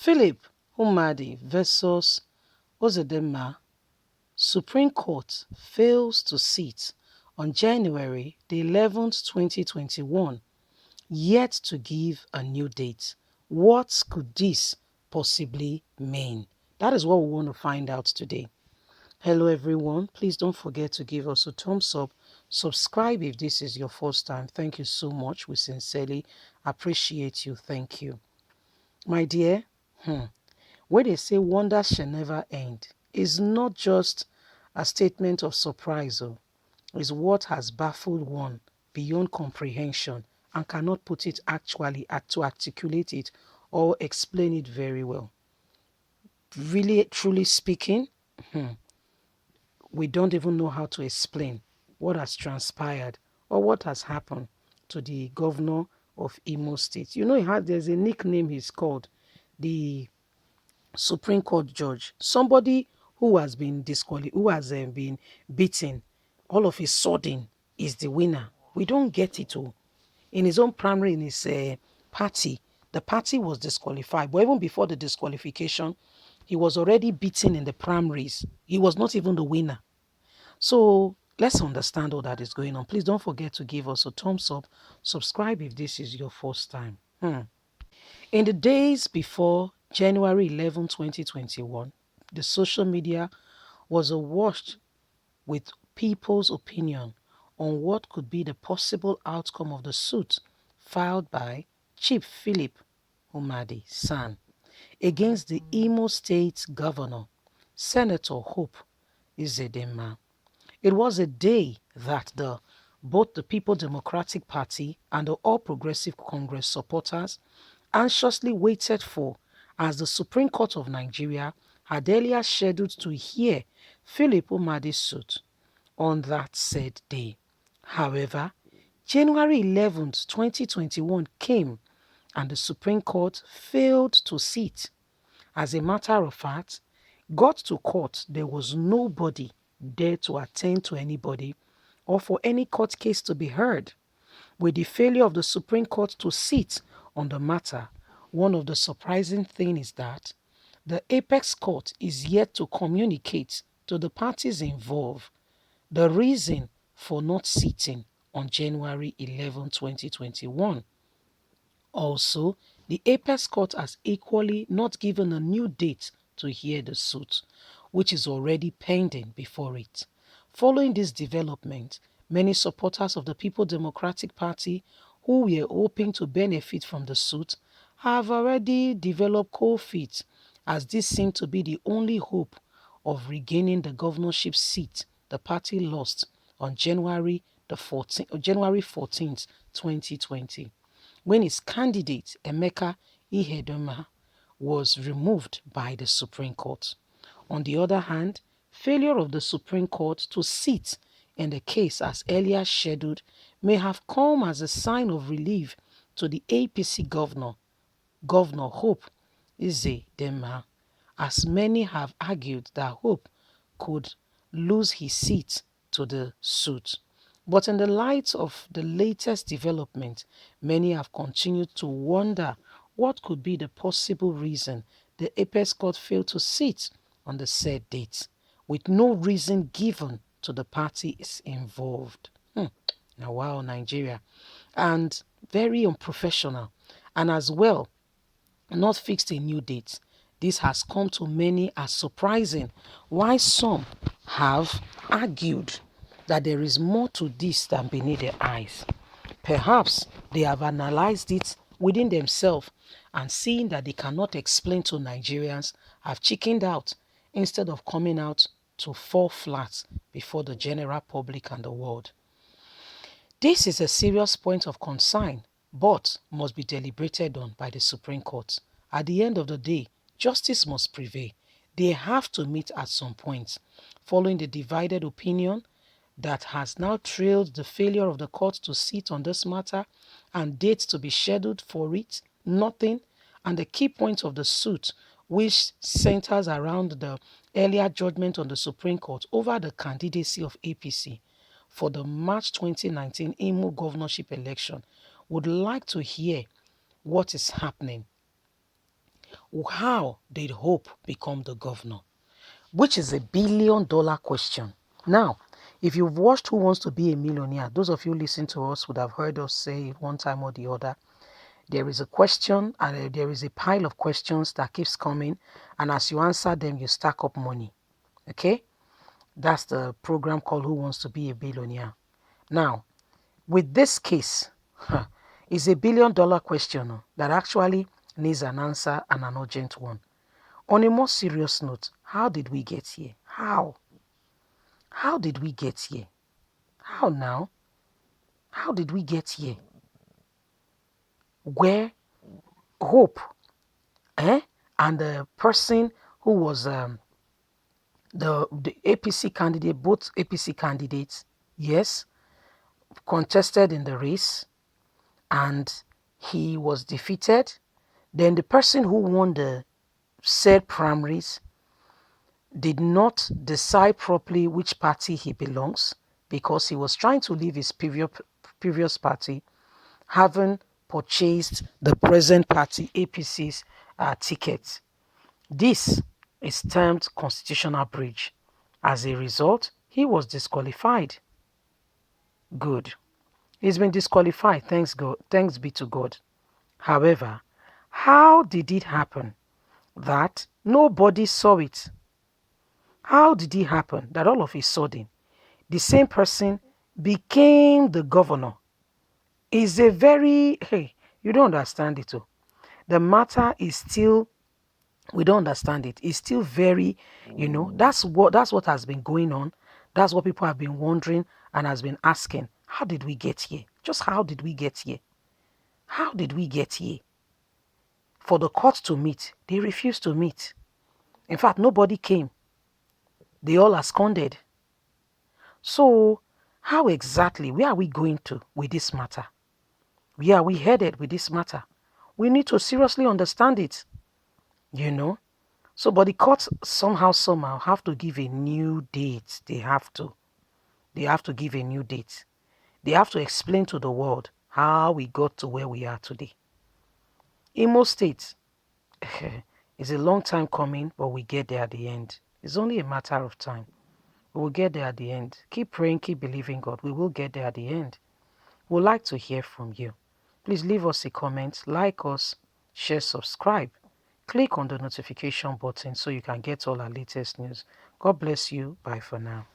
Philip Humadi versus Ozedema. Supreme Court fails to sit on January the 11th, 2021, yet to give a new date. What could this possibly mean? That is what we want to find out today. Hello everyone, please don't forget to give us a thumbs up, subscribe if this is your first time. Thank you so much. We sincerely appreciate you. Thank you. My dear, where they say wonders shall never end is not just a statement of surprise, is what has baffled one beyond comprehension and cannot put it actually to articulate it or explain it very well. Really, truly speaking, we don't even know how to explain what has transpired or what has happened to the governor of Imo State. You know, there's a nickname he's called, the Supreme Court judge, somebody who has been been beaten, all of a sudden is the winner. We don't get it all. In his own primary, in his party, the party was disqualified. But even before the disqualification, he was already beaten in the primaries. He was not even the winner. So let's understand all that is going on. Please don't forget to give us a thumbs up. Subscribe if this is your first time. In the days before January 11, 2021, the social media was awash with people's opinion on what could be the possible outcome of the suit filed by Chief Philip Humadi San against the Imo State Governor, Senator Hope Izedema. It was a day that both the People Democratic Party and the All Progressive Congress supporters anxiously waited for, as the Supreme Court of Nigeria had earlier scheduled to hear Philip Humadi's suit on that said day. However, January 11th, 2021 came and the Supreme Court failed to sit. As a matter of fact, got to court, there was nobody there to attend to anybody or for any court case to be heard. With the failure of the Supreme Court to sit on the matter, one of the surprising things is that the Apex Court is yet to communicate to the parties involved the reason for not sitting on January 11, 2021. Also, the Apex Court has equally not given a new date to hear the suit, which is already pending before it. Following this development, many supporters of the People Democratic Party who were hoping to benefit from the suit have already developed cold feet, as this seemed to be the only hope of regaining the governorship seat the party lost on January 14th, 2020, when its candidate, Emeka was removed by the Supreme Court. On the other hand, failure of the Supreme Court to sit in the case as earlier scheduled may have come as a sign of relief to the APC Governor Hope Izedema, as many have argued that Hope could lose his seat to the suit. But in the light of the latest development, many have continued to wonder what could be the possible reason the Apex Court failed to sit on the said date, with no reason given to the parties involved. Now, wow, Nigeria. And very unprofessional. And as well, not fixed a new date. This has come to many as surprising, why some have argued that there is more to this than beneath their eyes. Perhaps they have analyzed it within themselves and seeing that they cannot explain to Nigerians, have chickened out instead of coming out to fall flat before the general public and the world. This is a serious point of concern, but must be deliberated on by the Supreme Court. At the end of the day, justice must prevail. They have to meet at some point. Following the divided opinion that has now trailed the failure of the court to sit on this matter and dates to be scheduled for it, nothing, and the key point of the suit, which centers around the earlier judgment on the Supreme Court over the candidacy of APC for the March 2019 Imo governorship election, would like to hear what is happening. How did Hope become the governor? Which is $1 billion question. Now, if you've watched Who Wants to Be a Millionaire, those of you listening to us would have heard us say it one time or the other. There is a question and there is a pile of questions that keeps coming. And as you answer them, you stack up money. Okay? That's the program called Who Wants to Be a Billionaire. Now, with this case, it's $1 billion question that actually needs an answer and an urgent one. On a more serious note, how did we get here? How? How did we get here? How now? How did we get here? Where Hope and the person who was the APC candidate, both APC candidates, yes, contested in the race and he was defeated. Then the person who won the said primaries did not decide properly which party he belongs because he was trying to leave his previous party, having purchased the present party APC's ticket. This is termed constitutional breach. As a result, he was disqualified. Good. He's been disqualified, thanks God, thanks be to God. However, how did it happen that nobody saw it? How did it happen that all of a sudden the same person became the governor? Is a very, hey, you don't understand it. Oh. The matter is still, we don't understand it. It's still very, that's what has been going on. That's what people have been wondering and has been asking. How did we get here? Just how did we get here? How did we get here? For the court to meet, they refused to meet. In fact, nobody came. They all absconded. So, how exactly, where are we going to with this matter? Where are we headed with this matter? We need to seriously understand it, So, but the courts somehow have to give a new date. They have to. They have to give a new date. They have to explain to the world how we got to where we are today. Imo State is a long time coming, but we get there at the end. It's only a matter of time. We will get there at the end. Keep praying, keep believing God. We will get there at the end. We'd like to hear from you. Please leave us a comment, like us, share, subscribe. Click on the notification button so you can get all our latest news. God bless you. Bye for now.